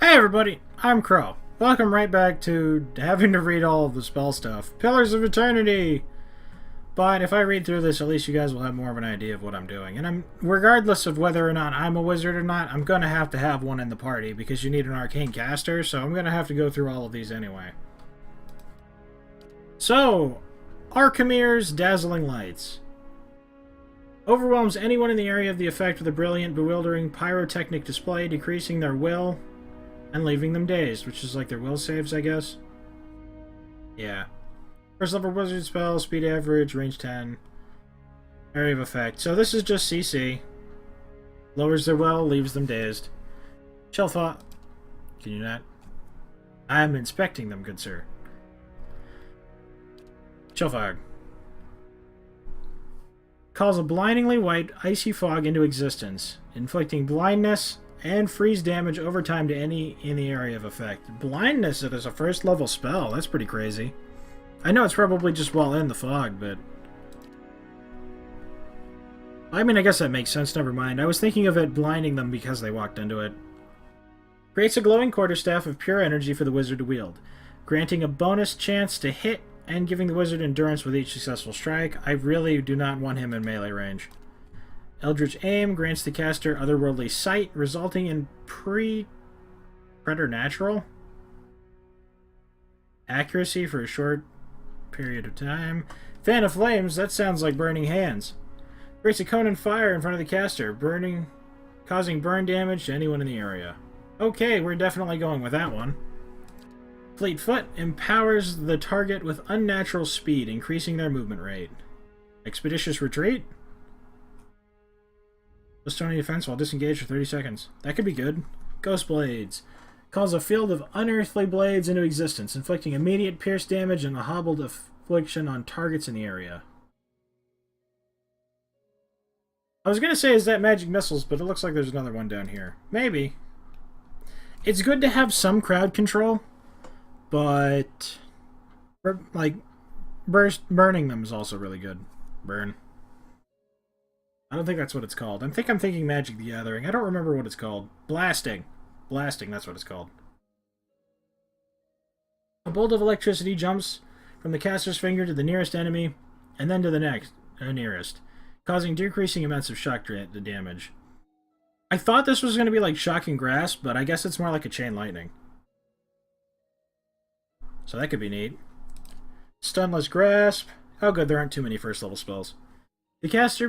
Hey everybody, I'm Crow. Welcome right back to having to read all of the spell stuff. Pillars of Eternity! But if I read through this, at least you guys will have more of an idea of what I'm doing. And regardless of whether or not I'm a wizard or not, I'm going to have one in the party because you need an arcane caster, so I'm going to have to go through all of these anyway. So, Archimir's Dazzling Lights. Overwhelms anyone in the area of the effect with a brilliant, bewildering pyrotechnic display, decreasing their will and leaving them dazed, which is like their will saves, I guess. Yeah. First level wizard spell, speed average, range 10. Area of effect. So this is just CC. Lowers their will, leaves them dazed. Chill thought. Can you not? I'm inspecting them, good sir. Chill fog. Calls a blindingly white, icy fog into existence, inflicting blindness and freeze damage over time to any in the area of effect. Blindness as a first level spell, that's pretty crazy. I know it's probably just while in the fog, but... I mean, I guess that makes sense, never mind. I was thinking of it blinding them because they walked into it. Creates a glowing quarterstaff of pure energy for the wizard to wield, granting a bonus chance to hit and giving the wizard endurance with each successful strike. I really do not want him in melee range. Eldritch Aim grants the caster otherworldly sight, resulting in preternatural accuracy for a short period of time. Fan of Flames, that sounds like burning hands. Creates a cone of fire in front of the caster, causing burn damage to anyone in the area. Okay, we're definitely going with that one. Fleet Foot empowers the target with unnatural speed, increasing their movement rate. Expeditious Retreat. Plus 20 defense while disengaged for 30 seconds. That could be good. Ghost Blades. Calls a field of unearthly blades into existence, inflicting immediate pierce damage and a hobbled affliction on targets in the area. I was going to say, is that magic missiles, but it looks like there's another one down here. Maybe. It's good to have some crowd control, but like burning them is also really good. Burn. I don't think that's what it's called. I'm thinking Magic the Gathering. I don't remember what it's called. Blasting. Blasting, that's what it's called. A bolt of electricity jumps from the caster's finger to the nearest enemy, and then to the next nearest, causing decreasing amounts of shock damage. I thought this was going to be like Shocking Grasp, but I guess it's more like a Chain Lightning. So that could be neat. Stunless Grasp. Oh good, there aren't too many first level spells. The caster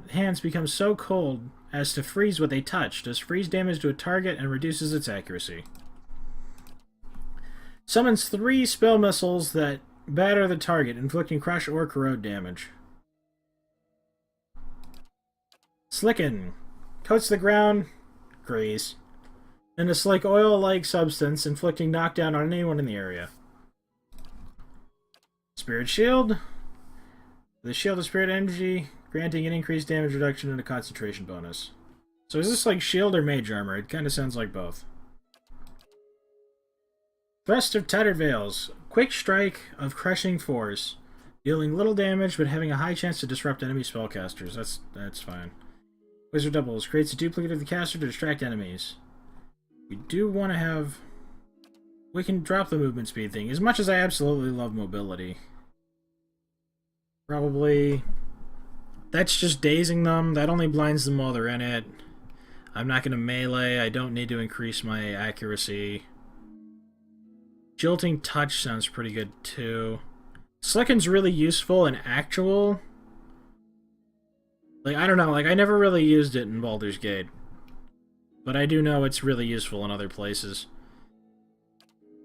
hands become so cold as to freeze what they touch, does freeze damage to a target, and reduces its accuracy. Summons 3 spell missiles that batter the target, inflicting crush or corrode damage. Slicken. Coats the ground, grease, in a slick oil-like substance, inflicting knockdown on anyone in the area. Spirit Shield. The shield of spirit energy, granting an increased damage reduction and a concentration bonus. So is this like shield or mage armor? It kind of sounds like both. Thrust of Tattered Veils. Quick strike of crushing force, dealing little damage but having a high chance to disrupt enemy spellcasters. That's fine. Wizard Doubles. Creates a duplicate of the caster to distract enemies. We do want to have... We can drop the movement speed thing. As much as I absolutely love mobility. Probably... That's just dazing them. That only blinds them while they're in it. I'm not going to melee. I don't need to increase my accuracy. Jolting Touch sounds pretty good too. Slicken's really useful in actual... Like, I don't know. Like, I never really used it in Baldur's Gate. But I do know it's really useful in other places.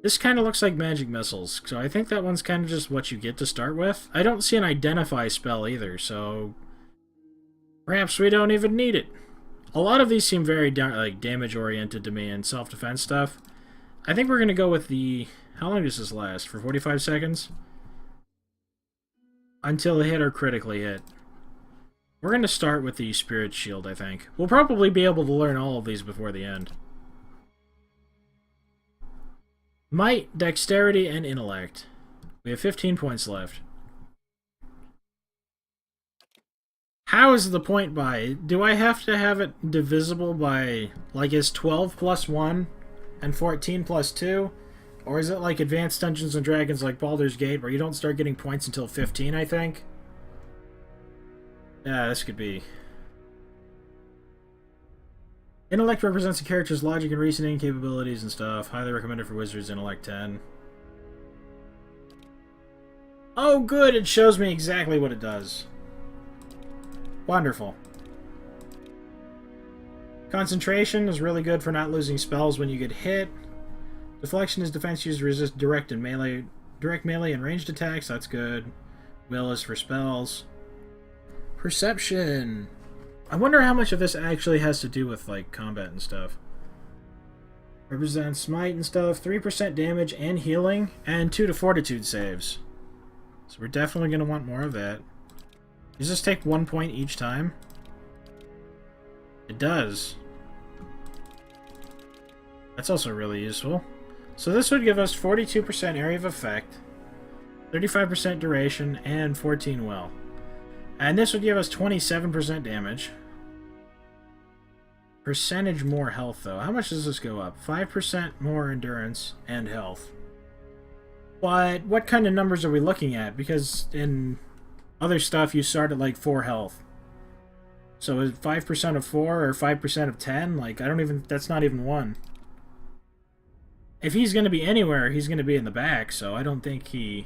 This kind of looks like magic missiles, so I think that one's kind of just what you get to start with. I don't see an identify spell either, so perhaps we don't even need it. A lot of these seem very like damage-oriented to me and self-defense stuff. I think we're going to go with the... How long does this last? For 45 seconds? Until hit or critically hit. We're going to start with the Spirit Shield, I think. We'll probably be able to learn all of these before the end. Might, Dexterity, and Intellect. We have 15 points left. How is the point by? Do I have to have it divisible by, like, is 12 plus 1 and 14 plus 2? Or is it like Advanced Dungeons and Dragons like Baldur's Gate, where you don't start getting points until 15, I think? Yeah, this could be. Intellect represents a character's logic and reasoning capabilities and stuff. Highly recommended for wizards, intellect 10. Oh, good! It shows me exactly what it does. Wonderful. Concentration is really good for not losing spells when you get hit. Deflection is defense used to resist direct melee and ranged attacks. That's good. Will is for spells. Perception. I wonder how much of this actually has to do with like combat and stuff. Represents smite and stuff. 3% damage and healing, and 2 to fortitude saves. So we're definitely going to want more of that. Does this take 1 point each time? It does. That's also really useful. So this would give us 42% area of effect, 35% duration, and 14 will. And this would give us 27% damage. Percentage more health, though. How much does this go up? 5% more endurance and health. But what kind of numbers are we looking at? Because in other stuff, you start at like 4 health. So is 5% of 4 or 5% of 10? Like, I don't even... That's not even 1. If he's going to be anywhere, he's going to be in the back, so I don't think he's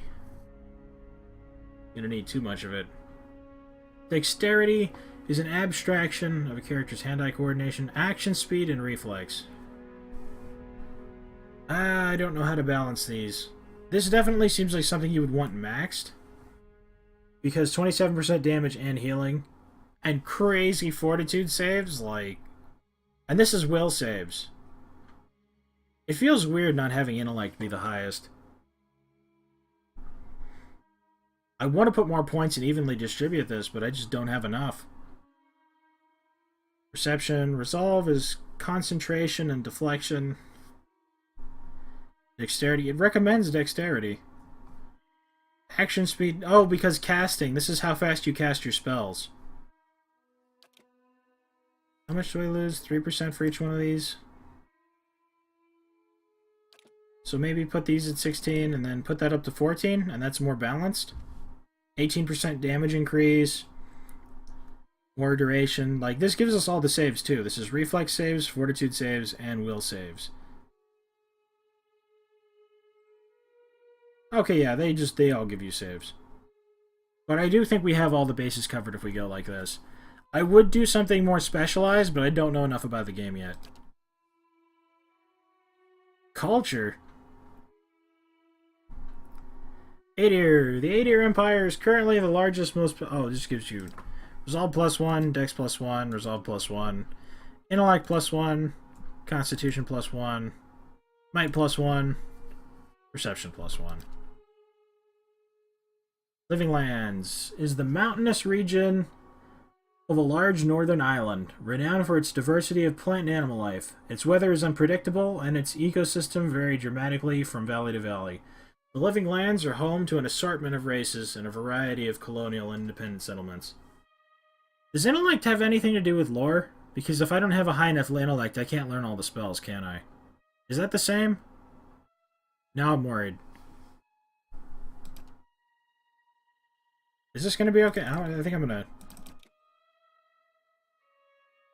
going to need too much of it. Dexterity is an abstraction of a character's hand-eye coordination, action speed, and reflex. I don't know how to balance these. This definitely seems like something you would want maxed, because 27% damage and healing, and crazy fortitude saves, like... And this is will saves. It feels weird not having intellect be the highest. I want to put more points and evenly distribute this, but I just don't have enough. Perception. Resolve is concentration and deflection. Dexterity. It recommends dexterity. Action speed. Oh, because casting. This is how fast you cast your spells. How much do I lose? 3% for each one of these? So maybe put these at 16 and then put that up to 14, and that's more balanced. 18% damage increase. More duration. Like, this gives us all the saves, too. This is reflex saves, fortitude saves, and will saves. Okay, yeah, they all give you saves. But I do think we have all the bases covered if we go like this. I would do something more specialized, but I don't know enough about the game yet. Culture. Aedir. The Aedir Empire is currently the largest, most... Oh, this gives you Resolve +1, Dex +1, Resolve +1, Intellect +1, Constitution +1, Might +1, Perception +1. Living Lands is the mountainous region of a large northern island, renowned for its diversity of plant and animal life. Its weather is unpredictable, and its ecosystem vary dramatically from valley to valley. The Living Lands are home to an assortment of races and a variety of colonial and independent settlements. Does intellect have anything to do with lore? Because if I don't have a high enough intellect, I can't learn all the spells, can I? Is that the same? Now I'm worried. Is this going to be okay? I think I'm going to...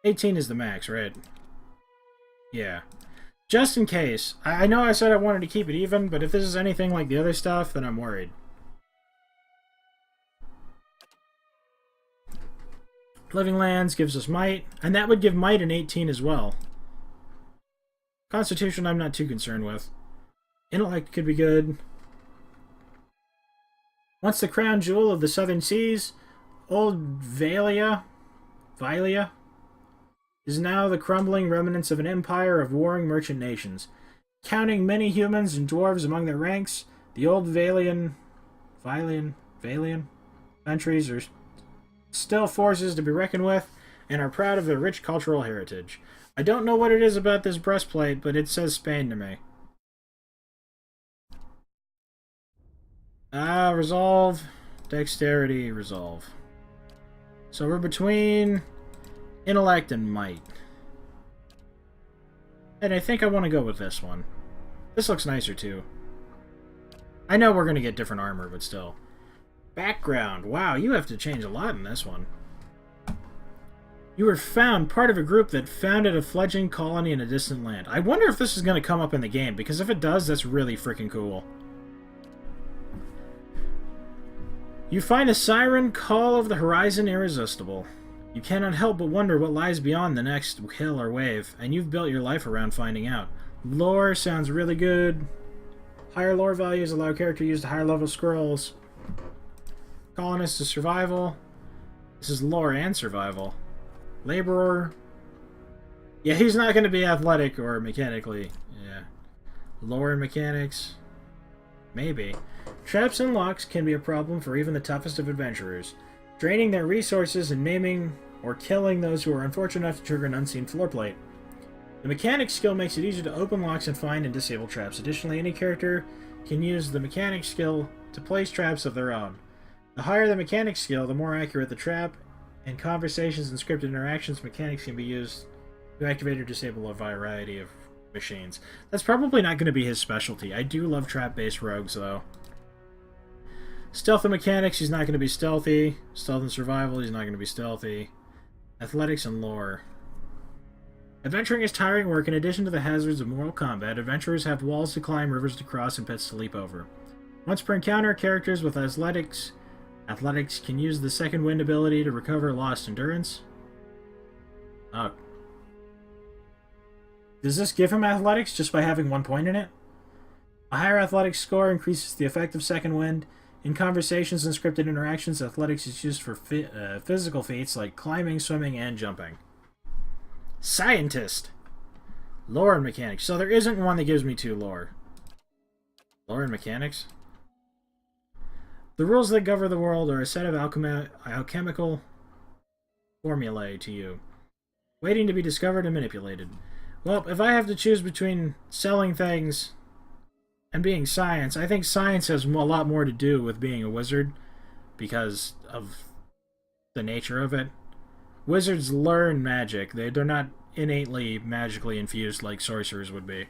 18 is the max, right? Yeah. Just in case. I know I said I wanted to keep it even, but if this is anything like the other stuff, then I'm worried. Living Lands gives us Might, and that would give Might an 18 as well. Constitution I'm not too concerned with. Intellect could be good. Once the crown jewel of the Southern Seas, Old Valia is now the crumbling remnants of an empire of warring merchant nations. Counting many humans and dwarves among their ranks, the old Valian countries are still forces to be reckoned with and are proud of their rich cultural heritage. I don't know what it is about this breastplate, but it says Spain to me. Resolve, Dexterity, Resolve. So we're between Intellect and Might. And I think I want to go with this one. This looks nicer, too. I know we're going to get different armor, but still. Background. Wow, you have to change a lot in this one. You were found part of a group that founded a fledgling colony in a distant land. I wonder if this is going to come up in the game, because if it does, that's really freaking cool. You find a siren call of the horizon irresistible. You cannot help but wonder what lies beyond the next hill or wave, and you've built your life around finding out. Lore sounds really good. Higher lore values allow character to use the higher level scrolls. Colonist is survival. This is lore and survival. Laborer. Yeah, he's not going to be athletic or mechanically. Yeah. Lore and mechanics. Maybe. Traps and locks can be a problem for even the toughest of adventurers, draining their resources and maiming or killing those who are unfortunate enough to trigger an unseen floor plate. The mechanics skill makes it easier to open locks and find and disable traps. Additionally, any character can use the mechanics skill to place traps of their own. The higher the mechanics skill, the more accurate the trap. In conversations and scripted interactions, mechanics can be used to activate or disable a variety of machines. That's probably not going to be his specialty. I do love trap-based rogues, though. Stealth and mechanics, he's not going to be stealthy. Stealth and survival, he's not going to be stealthy. Athletics and lore. Adventuring is tiring work. In addition to the hazards of mortal combat, adventurers have walls to climb, rivers to cross, and pits to leap over. Once per encounter, characters with athletics can use the second wind ability to recover lost endurance. Oh. Does this give him athletics just by having 1 point in it? A higher athletics score increases the effect of second wind. In conversations and scripted interactions, athletics is used for physical feats like climbing, swimming, and jumping. Scientist! Lore and mechanics. So there isn't one that gives me 2 lore. Lore and mechanics? The rules that govern the world are a set of alchemical formulae to you, waiting to be discovered and manipulated. Well, if I have to choose between selling things and being science, I think science has a lot more to do with being a wizard because of the nature of it. Wizards learn magic. They're not innately magically infused like sorcerers would be.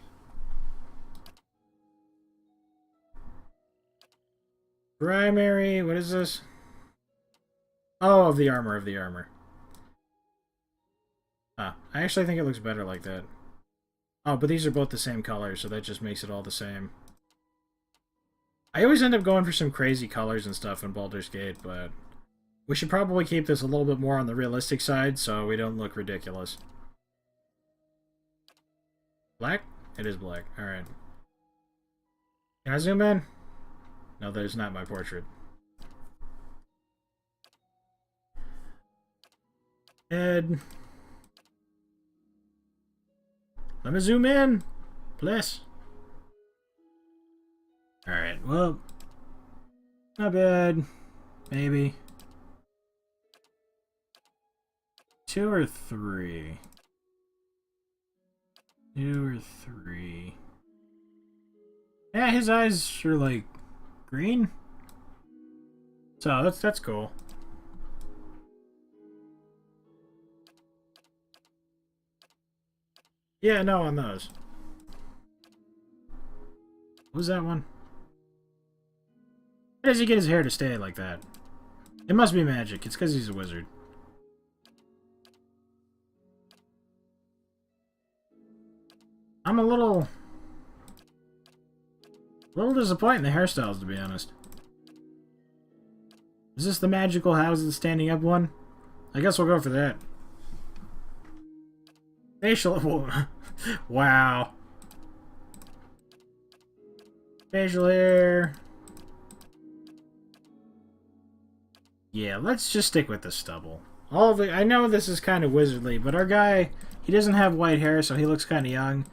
Primary, what is this? Oh, of the armor. Ah, I actually think it looks better like that. Oh, but these are both the same color, so that just makes it all the same. I always end up going for some crazy colors and stuff in Baldur's Gate, but we should probably keep this a little bit more on the realistic side so we don't look ridiculous. Black? It is black. Alright. Can I zoom in? No, there's not my portrait. Head. Let me zoom in, please. Alright, well, not bad. Maybe. 2 or 3? 2 or 3. Yeah, his eyes are like green. So that's cool. Yeah, no on those. What was that one? How does he get his hair to stay like that? It must be magic. It's because he's a wizard. I'm a little disappointed in the hairstyles, to be honest. Is this the magical houses standing up one? I guess we'll go for that. Facial... Wow. Facial hair. Yeah, let's just stick with the stubble. All of it. I know this is kind of wizardly, but our guy, he doesn't have white hair, so he looks kind of young,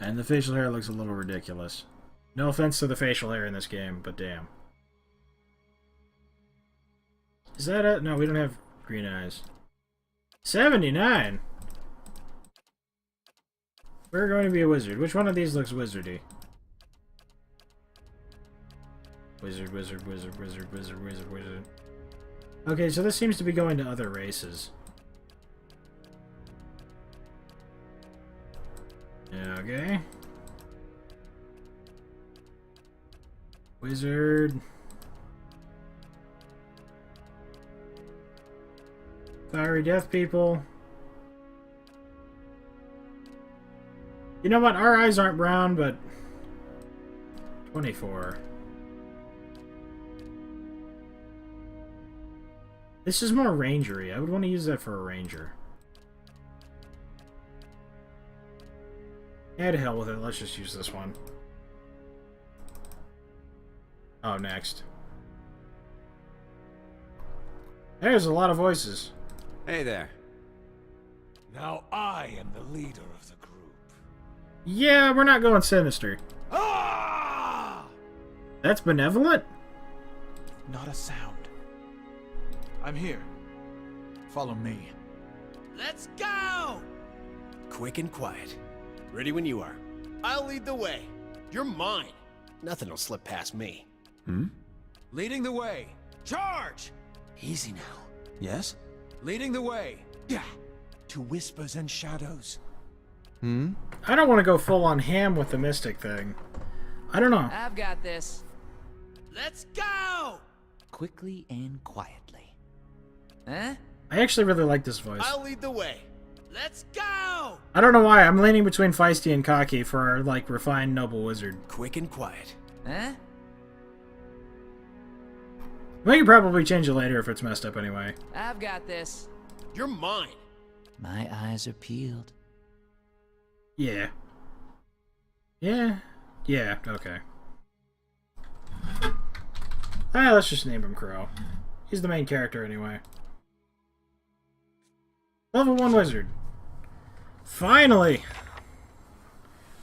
and the facial hair looks a little ridiculous. No offense to the facial hair in this game, but damn. Is that it? No, we don't have green eyes. 79! We're going to be a wizard. Which one of these looks wizardy? Wizard, wizard, wizard, wizard, wizard, wizard, wizard. Okay, so this seems to be going to other races. Okay. Wizard. Fiery death people. You know what? Our eyes aren't brown, but 24. This is more rangery. I would want to use that for a ranger. Yeah, to hell with it. Let's just use this one. Oh, next. There's a lot of voices. Hey there. Now I am the leader of the group. Yeah, we're not going sinister. Ah! That's benevolent? Not a sound. I'm here. Follow me. Let's go! Quick and quiet. Ready when you are. I'll lead the way. You're mine. Nothing will slip past me. Leading the way. Charge! Easy now. Yes? Leading the way. Yeah. To whispers and shadows. I don't want to go full on ham with the mystic thing. I don't know. I've got this. Let's go! Quickly and quietly. Huh? I actually really like this voice. I'll lead the way. Let's go! I don't know why. I'm leaning between feisty and cocky for our, like, refined noble wizard. Quick and quiet. Huh? We could probably change it later if it's messed up anyway. I've got this. You're mine. My eyes are peeled. Yeah. Yeah. Yeah, okay. Ah, let's just name him Crow. He's the main character anyway. Level 1 wizard. Finally!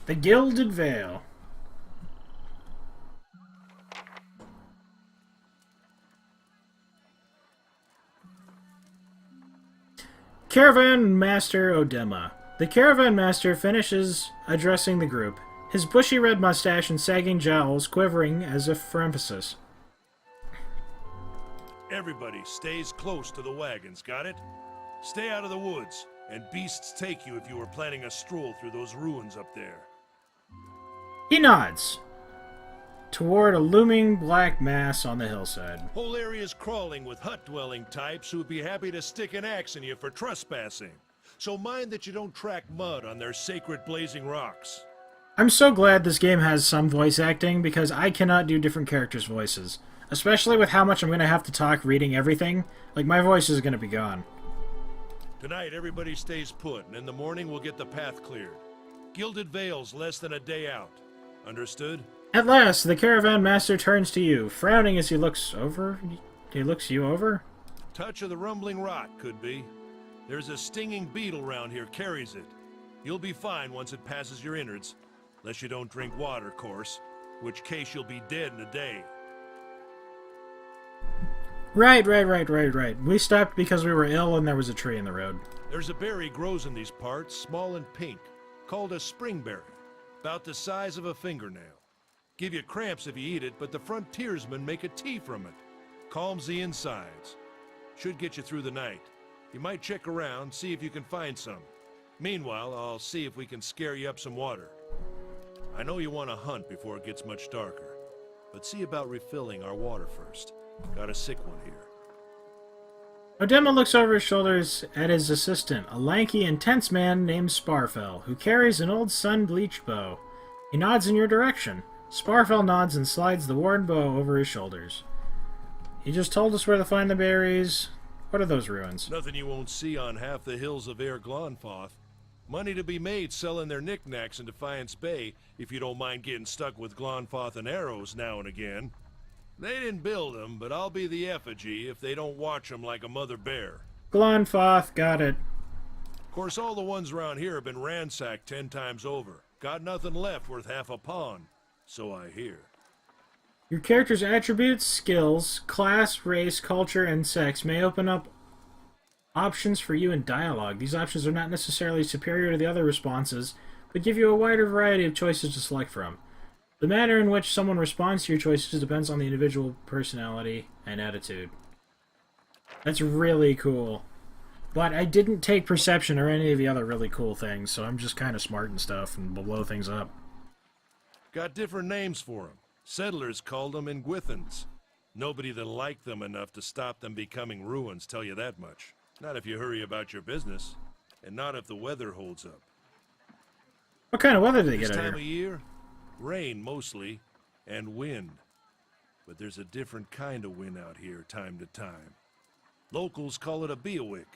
The Gilded Veil. Caravan Master Odema. The Caravan Master finishes addressing the group, his bushy red mustache and sagging jowls quivering as if for emphasis. Everybody stays close to the wagons, got it? Stay out of the woods, and beasts take you if you were planning a stroll through those ruins up there. He nods toward a looming black mass on the hillside. Whole area's crawling with hut-dwelling types who would be happy to stick an axe in you for trespassing. So mind that you don't track mud on their sacred blazing rocks. I'm so glad this game has some voice acting, because I cannot do different characters' voices. Especially with how much I'm going to have to talk reading everything. Like, my voice is going to be gone. Tonight, everybody stays put, and in the morning we'll get the path cleared. Gilded Veil's less than a day out. Understood? At last, the Caravan Master turns to you, frowning as he looks over. He looks you over? Touch of the rumbling rot, could be. There's a stinging beetle round here carries it. You'll be fine once it passes your innards. Unless you don't drink water, course. Which case you'll be dead in a day. Right. We stopped because we were ill and there was a tree in the road. There's a berry grows in these parts, small and pink, called a springberry. About the size of a fingernail. Give you cramps if you eat it, but the frontiersmen make a tea from it. Calms the insides. Should get you through the night. You might check around, see if you can find some. Meanwhile, I'll see if we can scare you up some water. I know you want to hunt before it gets much darker, but see about refilling our water first. Got a sick one here. Odema looks over his shoulders at his assistant, a lanky, intense man named Sparfell, who carries an old sun-bleached bow. He nods in your direction. Sparfell nods and slides the worn bow over his shoulders. He just told us where to find the berries. What are those ruins? Nothing you won't see on half the hills of Air Glonfoth. Money to be made selling their knickknacks in Defiance Bay, if you don't mind getting stuck with Glonfoth and arrows now and again. They didn't build them, but I'll be the effigy if they don't watch them like a mother bear. Glonfoth, got it. Of course, all the ones around here have been ransacked 10 times over. Got nothing left worth half a pawn, so I hear. Your character's attributes, skills, class, race, culture, and sex may open up options for you in dialogue. These options are not necessarily superior to the other responses, but give you a wider variety of choices to select from. The manner in which someone responds to your choices depends on the individual personality and attitude. That's really cool. But I didn't take perception or any of the other really cool things, so I'm just kind of smart and stuff and blow things up. Got different names for them. Settlers called them Ingwithans. Nobody that liked them enough to stop them becoming ruins, tell you that much. Not if you hurry about your business, and not if the weather holds up. What kind of weather do they This get out time here? of year, rain mostly, and wind. But there's a different kind of wind out here time to time. Locals call it a beawick,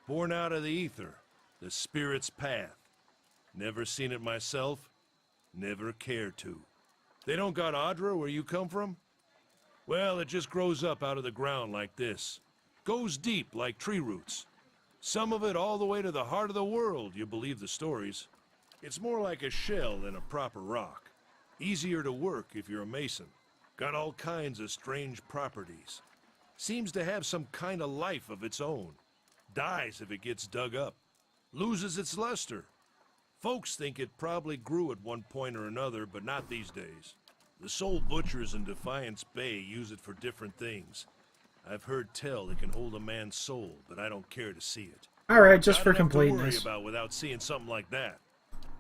born out of the ether, the spirit's path. Never seen it myself, never cared to. They don't got Adra where you come from? Well, it just grows up out of the ground like this. Goes deep like tree roots. Some of it all the way to the heart of the world, you believe the stories. It's more like a shell than a proper rock. Easier to work if you're a mason. Got all kinds of strange properties. Seems to have some kind of life of its own. Dies if it gets dug up. Loses its luster. Folks think it probably grew at one point or another, but not these days. The soul butchers in Defiance Bay use it for different things. I've heard tell it can hold a man's soul, but I don't care to see it. Alright, just Not for enough to worry completeness. about without seeing something like that.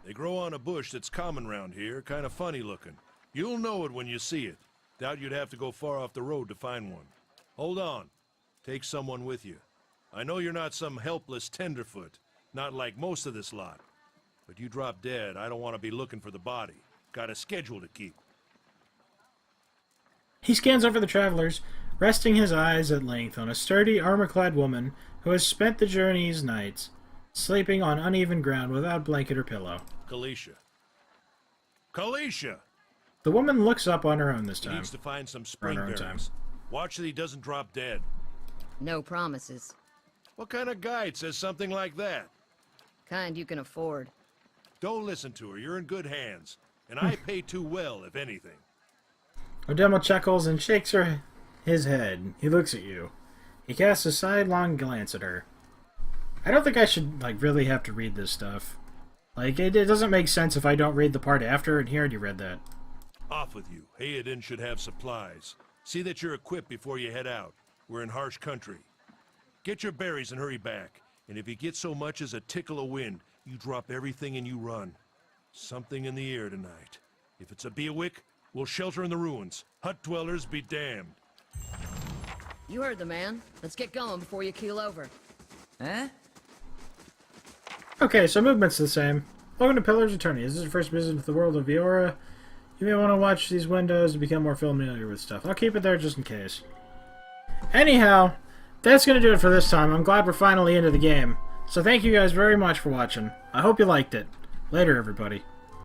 They grow on a bush that's common round here, kind of funny looking. You'll know it when you see it. Doubt you'd have to go far off the road to find one. Hold on. Take someone with you. I know you're not some helpless tenderfoot, not like most of this lot. But you drop dead, I don't want to be looking for the body. Got a schedule to keep. He scans over the travelers, resting his eyes at length on a sturdy, armor-clad woman who has spent the journey's nights sleeping on uneven ground without blanket or pillow. Kalisha. Kalisha! The woman looks up on her own this He time. needs to find some spring her own time. berries. Watch that he doesn't drop dead. No promises. What kind of guide says something like that? Kind you can afford. Don't listen to her. You're in good hands. And I pay too well, if anything. Odemo chuckles and shakes his head. He looks at you. He casts a sidelong glance at her. I don't think I should, really have to read this stuff. It doesn't make sense if I don't read the part after, and he already read that. Off with you. Hayden should have supplies. See that you're equipped before you head out. We're in harsh country. Get your berries and hurry back. And if you get so much as a tickle of wind, you drop everything and you run. Something in the air tonight. If it's a beawick, we'll shelter in the ruins. Hut dwellers be damned. You heard the man. Let's get going before you keel over. Huh? Okay, so movement's the same. Welcome to Pillar's Eternity. This is your first visit to the world of Viora. You may want to watch these windows to become more familiar with stuff. I'll keep it there just in case. Anyhow, that's going to do it for this time. I'm glad we're finally into the game. So thank you guys very much for watching. I hope you liked it. Later, everybody.